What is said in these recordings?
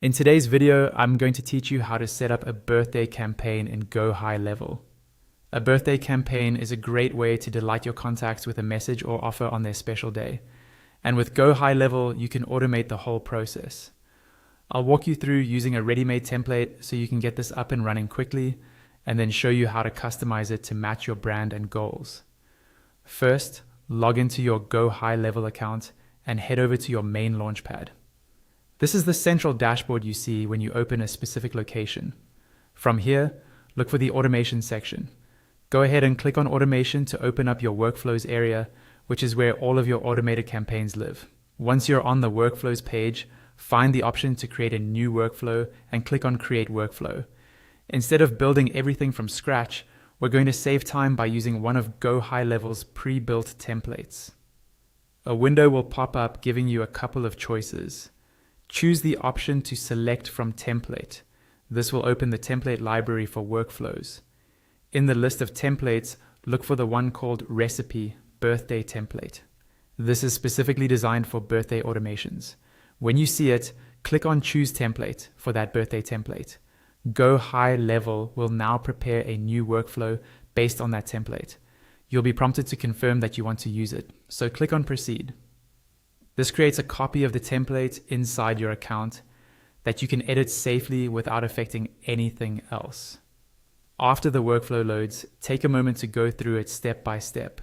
In today's video, I'm going to teach you how to set up a birthday campaign in GoHighLevel. A birthday campaign is a great way to delight your contacts with a message or offer on their special day. And with GoHighLevel, you can automate the whole process. I'll walk you through using a ready-made template so you can get this up and running quickly, and then show you how to customize it to match your brand and goals. First, log into your GoHighLevel account and head over to your main launchpad. This is the central dashboard you see when you open a specific location. From here, look for the automation section. Go ahead and click on automation to open up your workflows area, which is where all of your automated campaigns live. Once you're on the workflows page, find the option to create a new workflow and click on create workflow. Instead of building everything from scratch, we're going to save time by using one of GoHighLevel's pre-built templates. A window will pop up giving you a couple of choices. Choose the option to select from template. This will open the template library for workflows. In the list of templates, look for the one called Recipe Birthday Template. This is specifically designed for birthday automations. When you see it, click on Choose Template for that birthday template. GoHighLevel will now prepare a new workflow based on that template. You'll be prompted to confirm that you want to use it, so click on Proceed. This creates a copy of the template inside your account that you can edit safely without affecting anything else. After the workflow loads, take a moment to go through it step by step.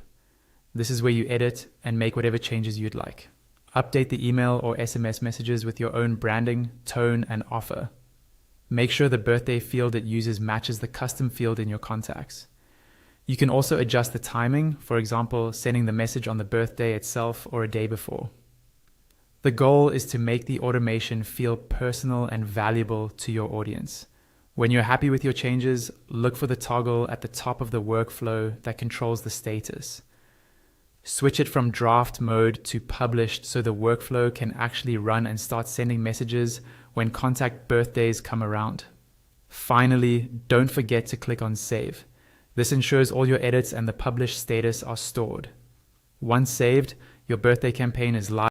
This is where you edit and make whatever changes you'd like. Update the email or SMS messages with your own branding, tone, and offer. Make sure the birthday field it uses matches the custom field in your contacts. You can also adjust the timing, for example, sending the message on the birthday itself or a day before. The goal is to make the automation feel personal and valuable to your audience. When you're happy with your changes, look for the toggle at the top of the workflow that controls the status. Switch it from draft mode to published so the workflow can actually run and start sending messages when contact birthdays come around. Finally, don't forget to click on Save. This ensures all your edits and the published status are stored. Once saved, your birthday campaign is live